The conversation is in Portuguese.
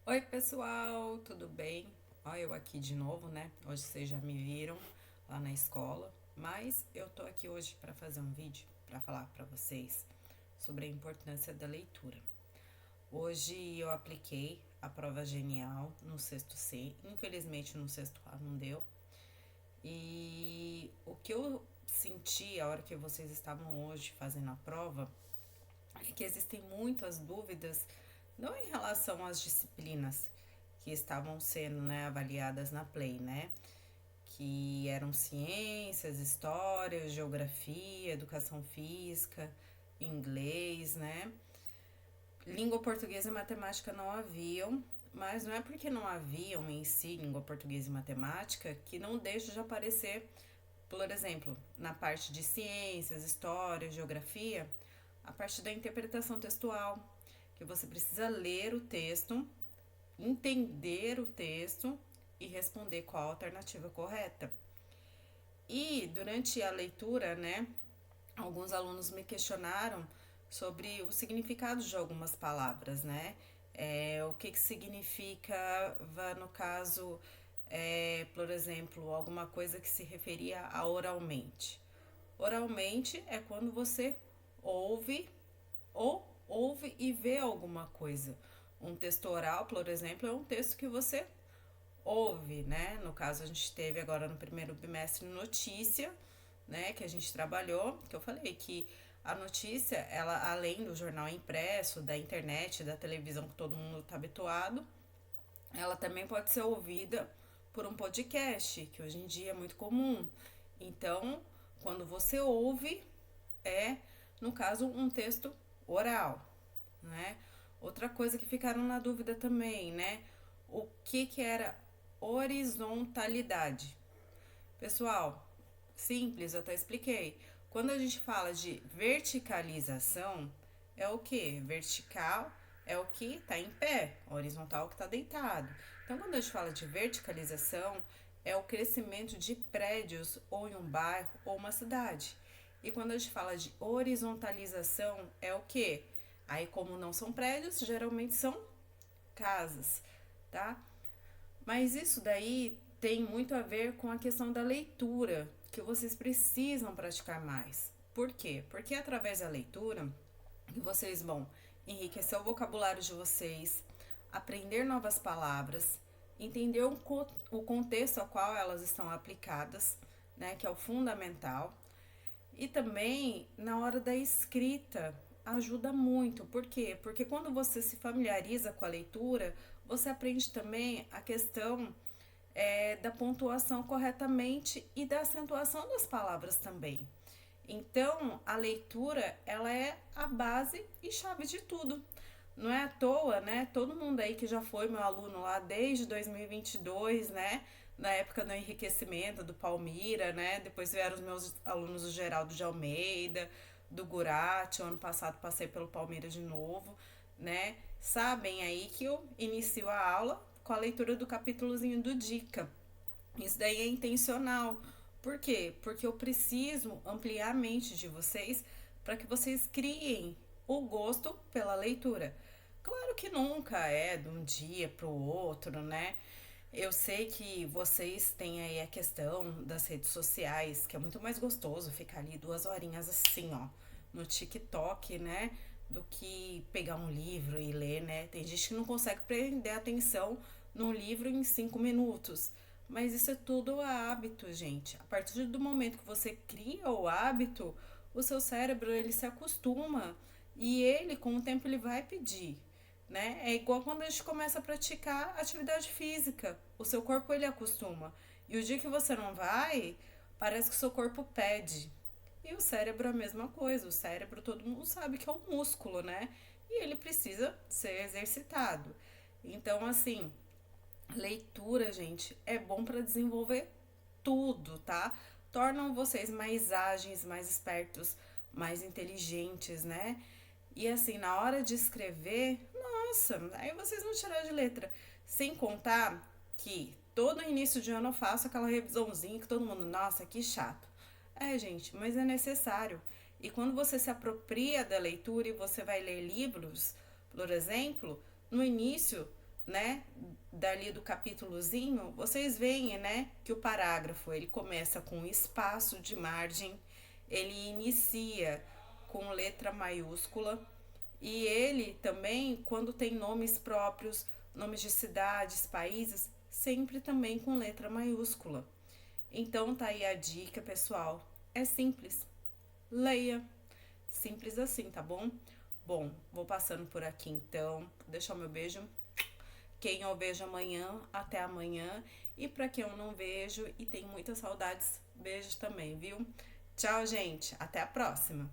Oi, pessoal, tudo bem? Ó, eu aqui de novo, né? Hoje vocês já me viram lá na escola, mas eu tô aqui hoje para fazer um vídeo para falar para vocês sobre a importância da leitura. Hoje eu apliquei a prova genial no sexto C, infelizmente no sexto A não deu. E o que eu senti a hora que vocês estavam hoje fazendo a prova é que existem muitas dúvidas, não em relação às disciplinas que estavam sendo, né, avaliadas na Play, né? Que eram ciências, história, geografia, educação física, inglês, né? Língua portuguesa e matemática não haviam, mas não é porque não haviam em si língua portuguesa e matemática que não deixa de aparecer, por exemplo, na parte de ciências, história, geografia, a parte da interpretação textual, que você precisa ler o texto, entender o texto e responder qual a alternativa correta. E durante a leitura, né, alguns alunos me questionaram sobre o significado de algumas palavras, né? O que significava, no caso, por exemplo, alguma coisa que se referia a oralmente. Oralmente é quando você ouve ou ouve e vê alguma coisa. Um texto oral, por exemplo, é um texto que você ouve, né? No caso, a gente teve agora no primeiro bimestre notícia, né? Que a gente trabalhou, que eu falei que a notícia, ela além do jornal impresso, da internet, da televisão que todo mundo está habituado, ela também pode ser ouvida por um podcast, que hoje em dia é muito comum. Então, quando você ouve, é, no caso, um texto oral, né? Outra coisa que ficaram na dúvida também, né? O que era horizontalidade? Pessoal, simples, eu até expliquei. Quando a gente fala de verticalização, é o que? Vertical é o que está em pé, horizontal é o que está deitado. Então, quando a gente fala de verticalização, é o crescimento de prédios ou em um bairro ou uma cidade. E quando a gente fala de horizontalização, é o que? Aí, como não são prédios, geralmente são casas, tá? Mas isso daí tem muito a ver com a questão da leitura, que vocês precisam praticar mais. Por quê? Porque é através da leitura que vocês vão enriquecer o vocabulário de vocês, aprender novas palavras, entender o contexto ao qual elas estão aplicadas, né, que é o fundamental. E também na hora da escrita ajuda muito. Por quê? Porque quando você se familiariza com a leitura, você aprende também a questão da pontuação corretamente e da acentuação das palavras também. Então, a leitura, ela é a base e chave de tudo. Não é à toa, né? Todo mundo aí que já foi meu aluno lá desde 2022, né? Na época do enriquecimento, do Palmira, né? Depois vieram os meus alunos do Geraldo de Almeida, do Gurati. O ano passado passei pelo Palmira de novo, né? Sabem aí que eu inicio a aula com a leitura do capítulozinho do Dica. Isso daí é intencional. Por quê? Porque eu preciso ampliar a mente de vocês para que vocês criem o gosto pela leitura. Claro que nunca é de um dia para o outro, né? Eu sei que vocês têm aí a questão das redes sociais, que é muito mais gostoso ficar ali 2 horinhas assim, ó, no TikTok, né? Do que pegar um livro e ler, né? Tem gente que não consegue prender atenção num livro em 5 minutos. Mas isso é tudo hábito, gente. A partir do momento que você cria o hábito, o seu cérebro ele se acostuma e ele, com o tempo, ele vai pedir, né? É igual quando a gente começa a praticar atividade física. O seu corpo ele acostuma. E o dia que você não vai, parece que o seu corpo pede. E o cérebro é a mesma coisa. O cérebro todo mundo sabe que é um músculo, né? E ele precisa ser exercitado. Então, assim, leitura, gente, é bom para desenvolver tudo, tá? Tornam vocês mais ágeis, mais espertos, mais inteligentes, né? E assim, na hora de escrever, nossa, aí vocês vão tirar de letra. Sem contar que todo início de ano eu faço aquela revisãozinha que todo mundo, nossa, que chato. É, gente, mas é necessário. E quando você se apropria da leitura e você vai ler livros, por exemplo, no início né, dali do capítulozinho, vocês veem, né, que o parágrafo ele começa com espaço de margem, ele inicia com letra maiúscula e ele também, quando tem nomes próprios, nomes de cidades, países, sempre também com letra maiúscula. Então tá aí a dica, pessoal. É simples. Leia. Simples assim, tá bom? Bom, vou passando por aqui então. Vou deixar o meu beijo. Quem eu vejo amanhã, até amanhã. E para quem eu não vejo e tenho muitas saudades, beijos também, viu? Tchau, gente. Até a próxima.